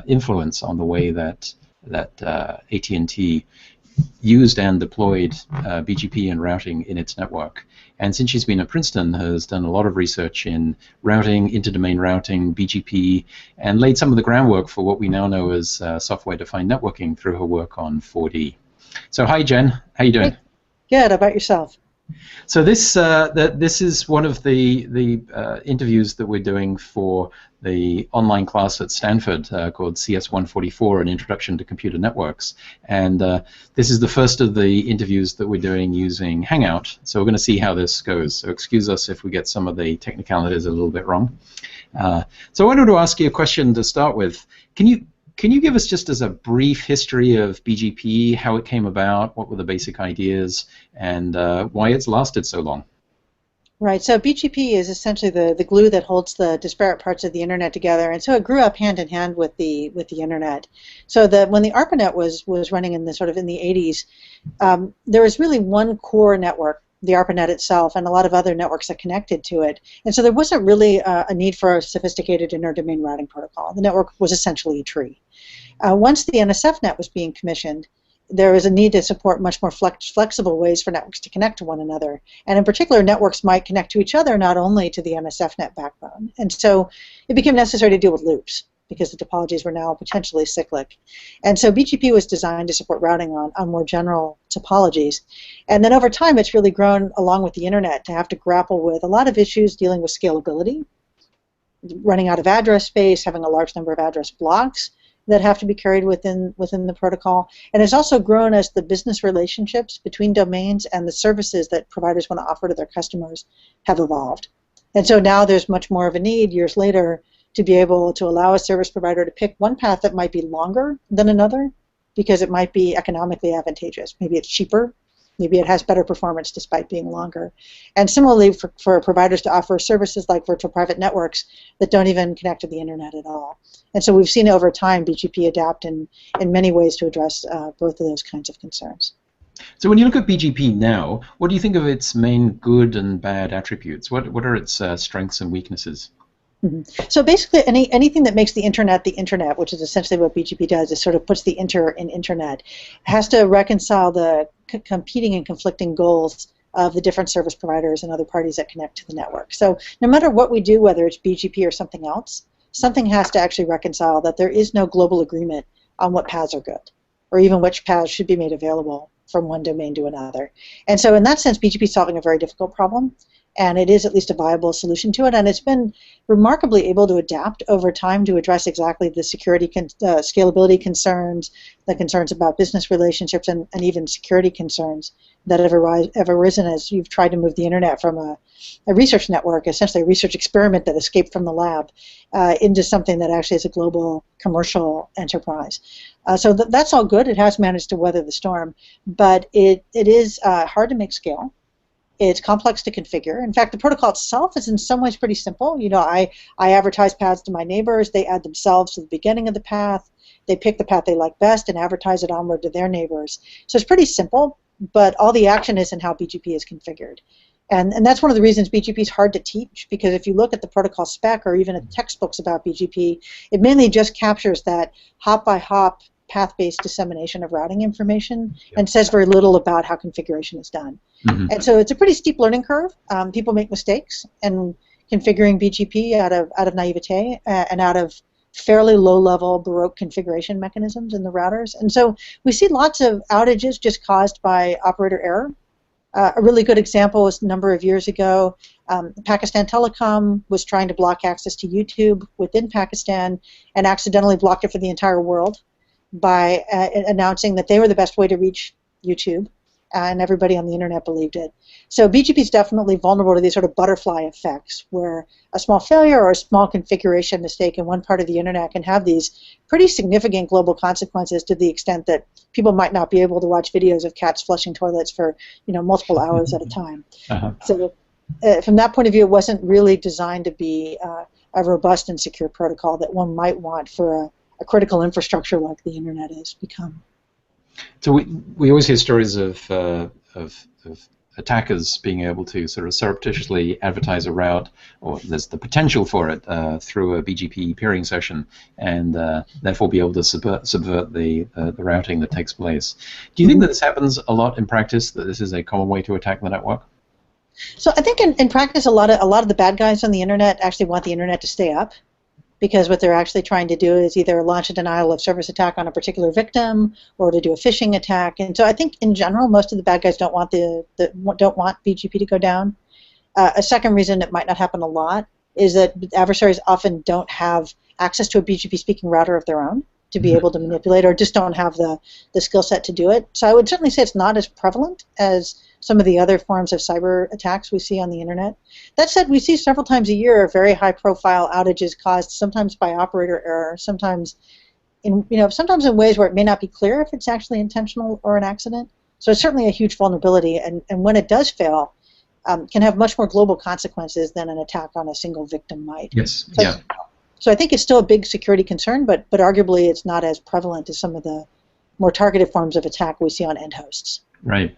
influence on the way that AT&T used and deployed BGP and routing in its network. And since she's been at Princeton, has done a lot of research in routing, interdomain routing, BGP, and laid some of the groundwork for what we now know as software-defined networking through her work on 4D. So hi, Jen. How you doing? Good. How about yourself? So this is one of the interviews that we're doing for the online class at Stanford called CS144, An Introduction to Computer Networks. And this is the first of the interviews that we're doing using Hangout. So we're going to see how this goes. So excuse us if we get some of the technicalities a little bit wrong. So I wanted to ask you a question to start with. Can you give us, just as a brief history of BGP, how it came about, what were the basic ideas, and why it's lasted so long? Right. So BGP is essentially the glue that holds the disparate parts of the internet together, and so it grew up hand in hand with the internet. So when the ARPANET was running in the in the 80s, there was really one core network, the ARPANET itself, and a lot of other networks that connected to it. And so there wasn't really a need for a sophisticated interdomain routing protocol. The network was essentially a tree. Once the NSFNet was being commissioned, there was a need to support much more flexible ways for networks to connect to one another. And in particular, networks might connect to each other, not only to the NSFNet backbone. And so it became necessary to deal with loops, because the topologies were now potentially cyclic. And so BGP was designed to support routing on more general topologies. And then over time, it's really grown along with the internet to have to grapple with a lot of issues dealing with scalability, running out of address space, having a large number of address blocks that have to be carried within the protocol. And it's also grown as the business relationships between domains and the services that providers want to offer to their customers have evolved. And so now there's much more of a need, years later, to be able to allow a service provider to pick one path that might be longer than another because it might be economically advantageous. Maybe it's cheaper. Maybe it has better performance despite being longer. And similarly, for providers to offer services like virtual private networks that don't even connect to the internet at all. And so we've seen over time BGP adapt in many ways to address both of those kinds of concerns. So when you look at BGP now, what do you think of its main good and bad attributes? What are its strengths and weaknesses? Mm-hmm. So basically, anything that makes the internet, which is essentially what BGP does, is sort of puts the inter in internet, has to reconcile the competing and conflicting goals of the different service providers and other parties that connect to the network. So no matter what we do, whether it's BGP or something else, something has to actually reconcile that there is no global agreement on what paths are good, or even which paths should be made available from one domain to another. And so in that sense, BGP is solving a very difficult problem. And it is at least a viable solution to it, and it's been remarkably able to adapt over time to address exactly the security, scalability concerns, the concerns about business relationships, and even security concerns that have arisen as you've tried to move the internet from a research network, essentially a research experiment that escaped from the lab, into something that actually is a global commercial enterprise. So that's all good. It has managed to weather the storm, but it is hard to make scale. It's complex to configure. In fact, the protocol itself is in some ways pretty simple. You know, I advertise paths to my neighbors. They add themselves to the beginning of the path. They pick the path they like best and advertise it onward to their neighbors. So it's pretty simple, but all the action is in how BGP is configured. And that's one of the reasons BGP is hard to teach, because if you look at the protocol spec or even at textbooks about BGP, it mainly just captures that hop-by-hop path-based dissemination of routing information and says very little about how configuration is done. Mm-hmm. And so it's a pretty steep learning curve. People make mistakes, and configuring BGP out of naivete and out of fairly low-level Baroque configuration mechanisms in the routers. And so we see lots of outages just caused by operator error. A really good example was a number of years ago, Pakistan Telecom was trying to block access to YouTube within Pakistan and accidentally blocked it for the entire world by announcing that they were the best way to reach YouTube, and everybody on the internet believed it. So BGP is definitely vulnerable to these sort of butterfly effects, where a small failure or a small configuration mistake in one part of the internet can have these pretty significant global consequences, to the extent that people might not be able to watch videos of cats flushing toilets for multiple hours at a time. Uh-huh. So from that point of view, it wasn't really designed to be a robust and secure protocol that one might want for a critical infrastructure like the internet has become. So we always hear stories of attackers being able to sort of surreptitiously advertise a route, or there's the potential for it through a BGP peering session, and therefore be able to subvert the routing that takes place. Do you think that this happens a lot in practice, that this is a common way to attack the network? So I think in practice, a lot of the bad guys on the internet actually want the internet to stay up, because what they're actually trying to do is either launch a denial of service attack on a particular victim, or to do a phishing attack. And so I think in general, most of the bad guys don't want don't want BGP to go down. A second reason it might not happen a lot is that adversaries often don't have access to a BGP speaking router of their own to be able to manipulate, or just don't have the skill set to do it. So I would certainly say it's not as prevalent as some of the other forms of cyber attacks we see on the internet. That said, we see several times a year very high-profile outages caused sometimes by operator error, sometimes in ways where it may not be clear if it's actually intentional or an accident. So it's certainly a huge vulnerability, and when it does fail, can have much more global consequences than an attack on a single victim might. Yes. So I think it's still a big security concern, but arguably it's not as prevalent as some of the more targeted forms of attack we see on end hosts. Right.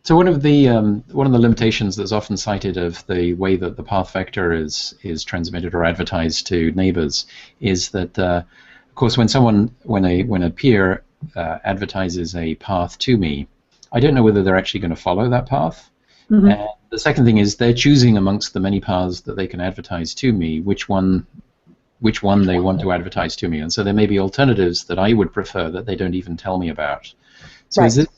So one of the limitations that's often cited of the way that the path vector is transmitted or advertised to neighbors is that, of course, when a peer advertises a path to me, I don't know whether they're actually going to follow that path. Mm-hmm. And the second thing is they're choosing amongst the many paths that they can advertise to me which one they want to advertise to me, and so there may be alternatives that I would prefer that they don't even tell me about. So right.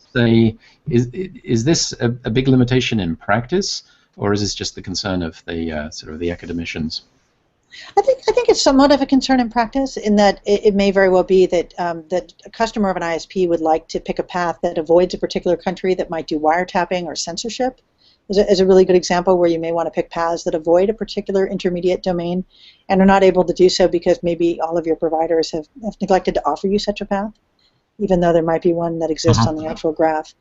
Is this a big limitation in practice, or is this just the concern of the sort of the academicians? I think it's somewhat of a concern in practice, in that it may very well be that that a customer of an ISP would like to pick a path that avoids a particular country that might do wiretapping or censorship. Is a really good example where you may want to pick paths that avoid a particular intermediate domain and are not able to do so because maybe all of your providers have neglected to offer you such a path, even though there might be one that exists on the actual graph.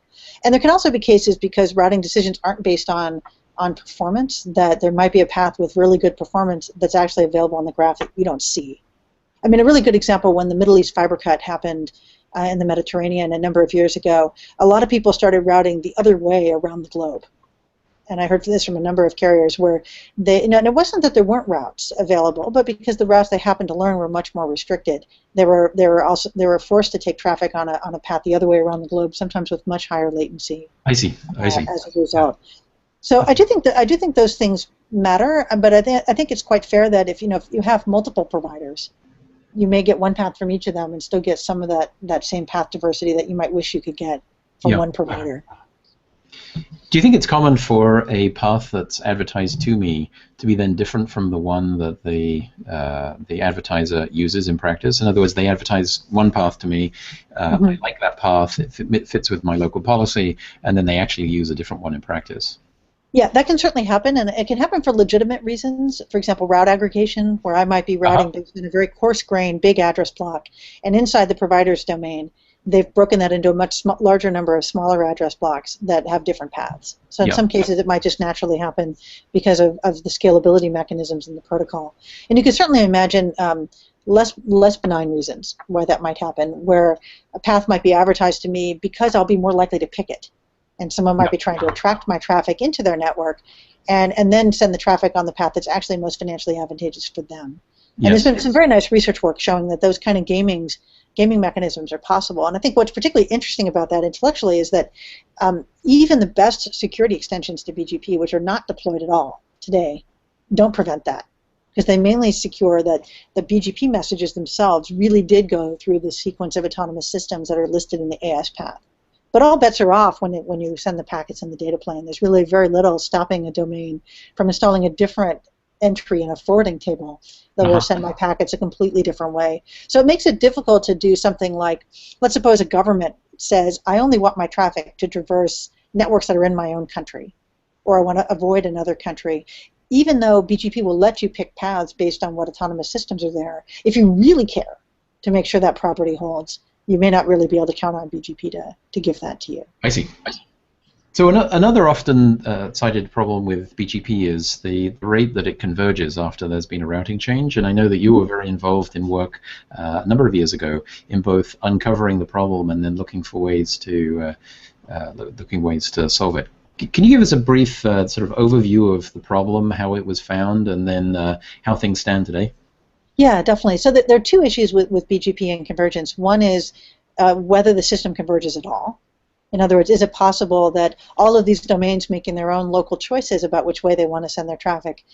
And there can also be cases, because routing decisions aren't based on performance, that there might be a path with really good performance that's actually available on the graph that you don't see. I mean, a really good example, when the Middle East fiber cut happened in the Mediterranean a number of years ago, a lot of people started routing the other way around the globe. And I heard this from a number of carriers where they, and it wasn't that there weren't routes available, but because the routes they happened to learn were much more restricted, they were forced to take traffic on a path the other way around the globe, sometimes with much higher latency. I see. As a result. So I do think those things matter, but I think it's quite fair that if you have multiple providers, you may get one path from each of them and still get some of that same path diversity that you might wish you could get from one provider. Do you think it's common for a path that's advertised to me to be then different from the one that the advertiser uses in practice? In other words, they advertise one path to me, I like that path, it fits with my local policy, and then they actually use a different one in practice. Yeah, that can certainly happen, and it can happen for legitimate reasons. For example, route aggregation, where I might be routing based in a very coarse-grained, big address block, and inside the provider's domain, they've broken that into a much larger number of smaller address blocks that have different paths. So in some cases, it might just naturally happen because of the scalability mechanisms in the protocol. And you can certainly imagine less benign reasons why that might happen, where a path might be advertised to me because I'll be more likely to pick it. And someone might be trying to attract my traffic into their network and then send the traffic on the path that's actually most financially advantageous for them. And there's been some very nice research work showing that those kind of gaming mechanisms are possible. And I think what's particularly interesting about that intellectually is that even the best security extensions to BGP, which are not deployed at all today, don't prevent that, because they mainly secure that the BGP messages themselves really did go through the sequence of autonomous systems that are listed in the AS path. But all bets are off when you send the packets in the data plane. There's really very little stopping a domain from installing a different entry in a forwarding table that will send my packets a completely different way. So it makes it difficult to do something like, let's suppose a government says, I only want my traffic to traverse networks that are in my own country, or I want to avoid another country. Even though BGP will let you pick paths based on what autonomous systems are there, if you really care to make sure that property holds, you may not really be able to count on BGP to give that to you. I see. So another often cited problem with BGP is the rate that it converges after there's been a routing change. And I know that you were very involved in work a number of years ago in both uncovering the problem and then looking for ways to solve it. Can you give us a brief sort of overview of the problem, how it was found, and then how things stand today? Yeah, definitely. So there are two issues with BGP and convergence. One is whether the system converges at all. In other words, is it possible that all of these domains making their own local choices about which way they want to send their traffic,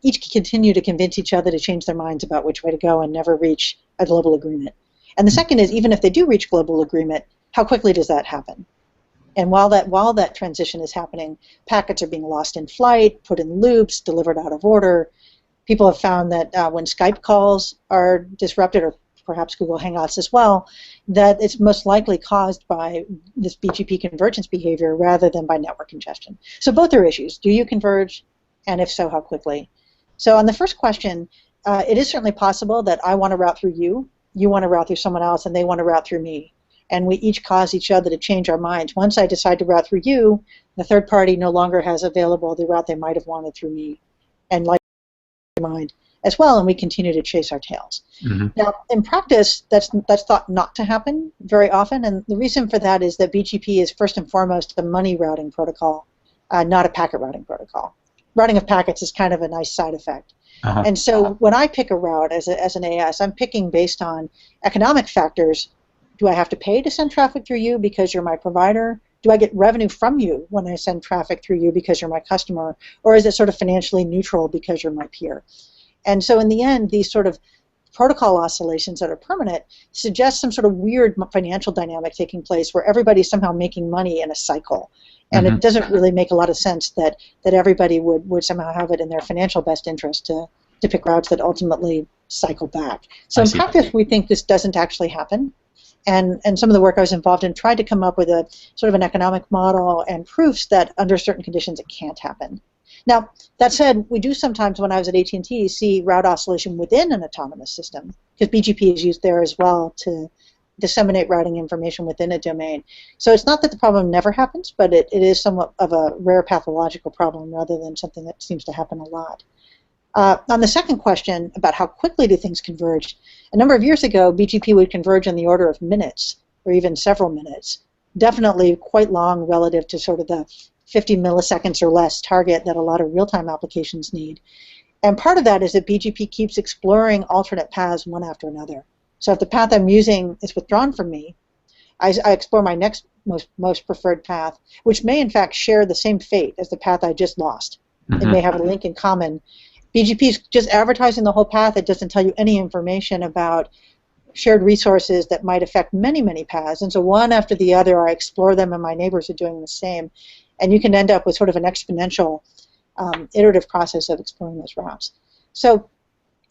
each continue to convince each other to change their minds about which way to go and never reach a global agreement? And the second is, even if they do reach global agreement, how quickly does that happen? And while that transition is happening, packets are being lost in flight, put in loops, delivered out of order. People have found that when Skype calls are disrupted, or perhaps Google Hangouts as well, that it's most likely caused by this BGP convergence behavior rather than by network congestion. So both are issues. Do you converge? And if so, how quickly? So on the first question, it is certainly possible that I want to route through you, you want to route through someone else, and they want to route through me. And we each cause each other to change our minds. Once I decide to route through you, the third party no longer has available the route they might have wanted through me, and like mind as well, and we continue to chase our tails. Mm-hmm. Now, in practice, that's thought not to happen very often, and the reason for that is that BGP is first and foremost a money routing protocol, not a packet routing protocol. Routing of packets is kind of a nice side effect. Uh-huh. And so when I pick a route as an AS, I'm picking based on economic factors. Do I have to pay to send traffic through you because you're my provider? Do I get revenue from you when I send traffic through you because you're my customer? Or is it sort of financially neutral because you're my peer? And so in the end, these sort of protocol oscillations that are permanent suggest some sort of weird financial dynamic taking place where everybody's somehow making money in a cycle. And it doesn't really make a lot of sense that everybody would somehow have it in their financial best interest to pick routes that ultimately cycle back. So in practice, we think this doesn't actually happen. And some of the work I was involved in tried to come up with a sort of an economic model and proofs that under certain conditions it can't happen. Now, that said, we do sometimes, when I was at AT&T, see route oscillation within an autonomous system, because BGP is used there as well to disseminate routing information within a domain. So it's not that the problem never happens, but it is somewhat of a rare pathological problem rather than something that seems to happen a lot. On the second question about how quickly do things converge, a number of years ago, BGP would converge in the order of minutes, or even several minutes. Definitely quite long relative to sort of the 50 milliseconds or less target that a lot of real-time applications need. And part of that is that BGP keeps exploring alternate paths one after another. So if the path I'm using is withdrawn from me, I explore my next most preferred path, which may in fact share the same fate as the path I just lost. It may have a link in common. BGP is just advertising the whole path. It doesn't tell you any information about shared resources that might affect many, many paths. And so one after the other, I explore them, and my neighbors are doing the same. And you can end up with sort of an exponential iterative process of exploring those routes. So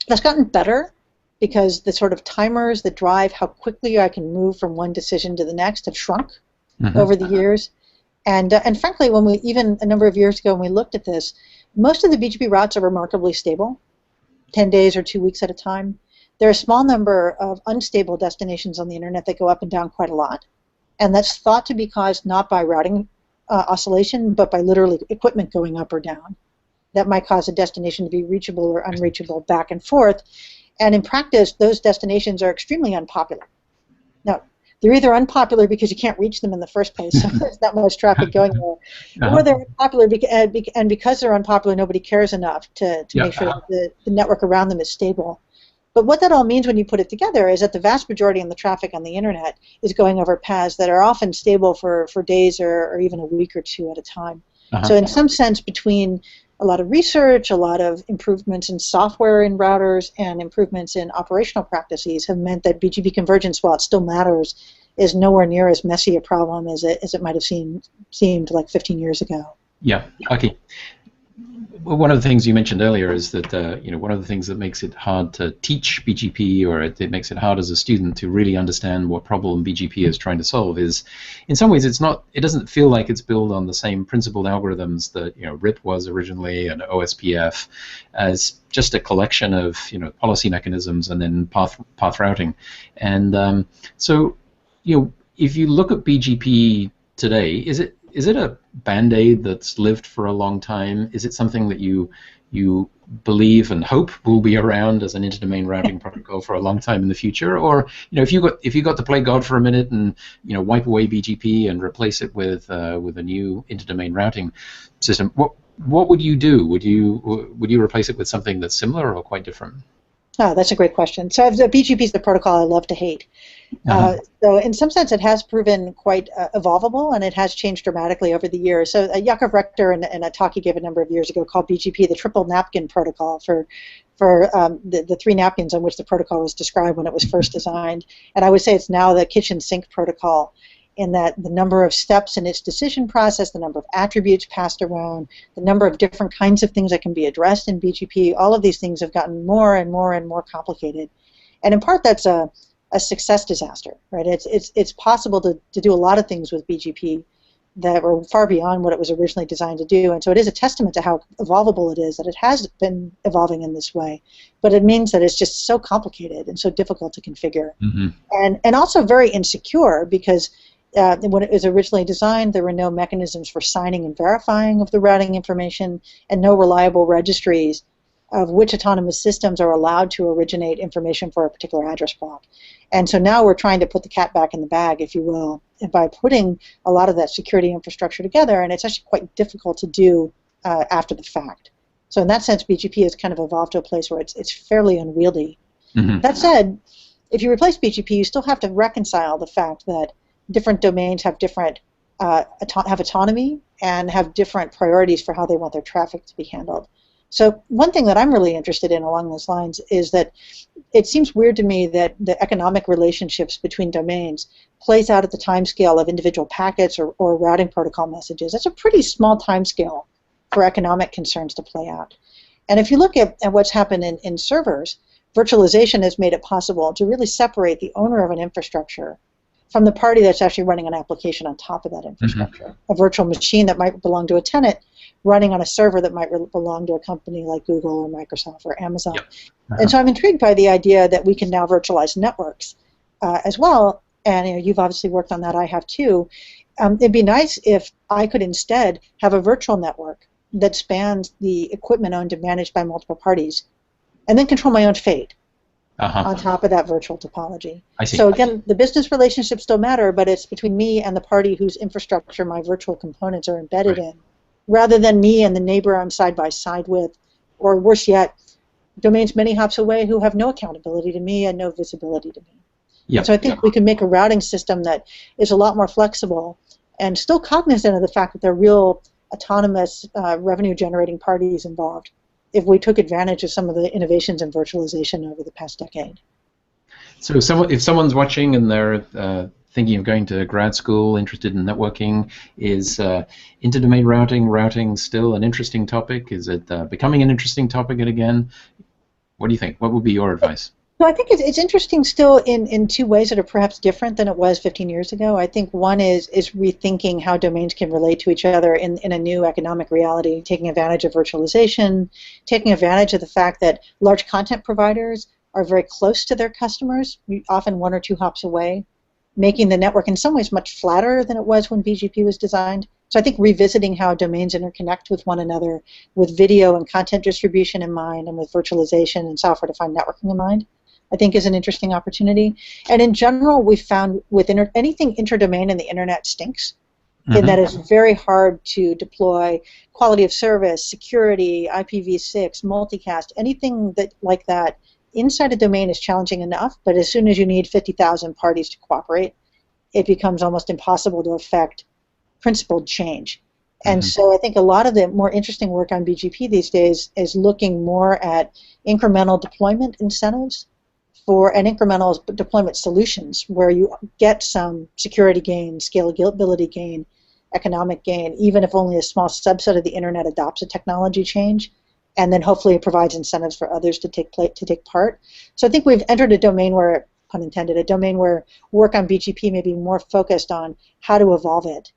that's gotten better because the sort of timers that drive how quickly I can move from one decision to the next have shrunk over the years. And frankly, when we, even a number of years ago when we looked at this, most of the BGP routes are remarkably stable, 10 days or 2 weeks at a time. There are a small number of unstable destinations on the internet that go up and down quite a lot. And that's thought to be caused not by routing oscillation, but by literally equipment going up or down. That might cause a destination to be reachable or unreachable back and forth. And in practice, those destinations are extremely unpopular. Now, they're either unpopular because you can't reach them in the first place, so there's not much traffic going there, or they're unpopular and because they're unpopular, nobody cares enough to make sure that the network around them is stable. But what that all means when you put it together is that the vast majority of the traffic on the internet is going over paths that are often stable for days or even a week or two at a time. So in some sense, between a lot of research, a lot of improvements in software in routers, and improvements in operational practices have meant that BGP convergence, while it still matters, is nowhere near as messy a problem as it might have seemed like 15 years ago. Yeah, okay. Well, one of the things you mentioned earlier is that one of the things that makes it hard to teach BGP, or it makes it hard as a student to really understand what problem BGP is trying to solve, is in some ways it doesn't feel like it's built on the same principled algorithms that RIP was originally and OSPF, as just a collection of policy mechanisms and then path routing. And so if you look at BGP today, is it a Band-Aid that's lived for a long time? Is it something that you you believe and hope will be around as an interdomain routing protocol for a long time in the future, or if you got to play God for a minute and wipe away BGP and replace it with a new interdomain routing system, what would you do? Would you replace it with something that's similar or quite different? Oh, that's a great question. So the BGP is the protocol I love to hate. So in some sense, it has proven quite evolvable, and it has changed dramatically over the years. So Yakov Rector, in a talk he gave a number of years ago, called BGP the triple napkin protocol for the three napkins on which the protocol was described when it was first designed. And I would say it's now the kitchen sink protocol, in that the number of steps in its decision process, the number of attributes passed around, the number of different kinds of things that can be addressed in BGP, all of these things have gotten more and more and more complicated. And in part, that's a success disaster, right? It's possible to do a lot of things with BGP that were far beyond what it was originally designed to do. And so it is a testament to how evolvable it is that it has been evolving in this way. But it means that it's just so complicated and so difficult to configure. And also very insecure, because when it was originally designed, there were no mechanisms for signing and verifying of the routing information, and no reliable registries of which autonomous systems are allowed to originate information for a particular address block. And so now we're trying to put the cat back in the bag, if you will, by putting a lot of that security infrastructure together, and it's actually quite difficult to do after the fact. So in that sense, BGP has kind of evolved to a place where it's fairly unwieldy. That said, if you replace BGP, you still have to reconcile the fact that different domains have different have autonomy and have different priorities for how they want their traffic to be handled. So one thing that I'm really interested in along those lines is that it seems weird to me that the economic relationships between domains plays out at the time scale of individual packets or routing protocol messages. That's a pretty small time scale for economic concerns to play out. And if you look at what's happened in servers, virtualization has made it possible to really separate the owner of an infrastructure from the party that's actually running an application on top of that infrastructure. A virtual machine that might belong to a tenant running on a server that might belong to a company like Google or Microsoft or Amazon. And so I'm intrigued by the idea that we can now virtualize networks as well. And you've obviously worked on that, I have too. It'd be nice if I could instead have a virtual network that spans the equipment owned and managed by multiple parties, and then control my own fate. On top of that virtual topology. I see. So again, the business relationships still matter, but it's between me and the party whose infrastructure my virtual components are embedded in, rather than me and the neighbor I'm side by side with, or worse yet, domains many hops away who have no accountability to me and no visibility to me. And so I think we can make a routing system that is a lot more flexible and still cognizant of the fact that there are real autonomous revenue-generating parties involved, if we took advantage of some of the innovations in virtualization over the past decade. So if someone's watching and they're thinking of going to grad school, interested in networking, is interdomain routing still an interesting topic? Is it becoming an interesting topic again? What do you think? What would be your advice? So I think it's interesting still in two ways that are perhaps different than it was 15 years ago. I think one is rethinking how domains can relate to each other in a new economic reality, taking advantage of virtualization, taking advantage of the fact that large content providers are very close to their customers, often one or two hops away, making the network in some ways much flatter than it was when BGP was designed. So I think revisiting how domains interconnect with one another with video and content distribution in mind, and with virtualization and software-defined networking in mind, I think is an interesting opportunity. And in general, we found with anything interdomain in the internet stinks, in that it's very hard to deploy quality of service, security, IPv6, multicast, anything like that inside a domain is challenging enough, but as soon as you need 50,000 parties to cooperate, it becomes almost impossible to affect principled change. And so I think a lot of the more interesting work on BGP these days is looking more at incremental deployment incentives and incremental deployment solutions where you get some security gain, scalability gain, economic gain, even if only a small subset of the internet adopts a technology change, and then hopefully it provides incentives for others to take part. So I think we've entered a domain where, pun intended, a domain where work on BGP may be more focused on how to evolve it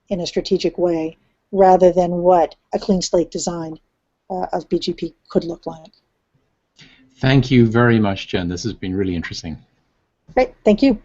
in a strategic way, rather than what a clean slate design of BGP could look like. Thank you very much, Jen. This has been really interesting. Great. Thank you.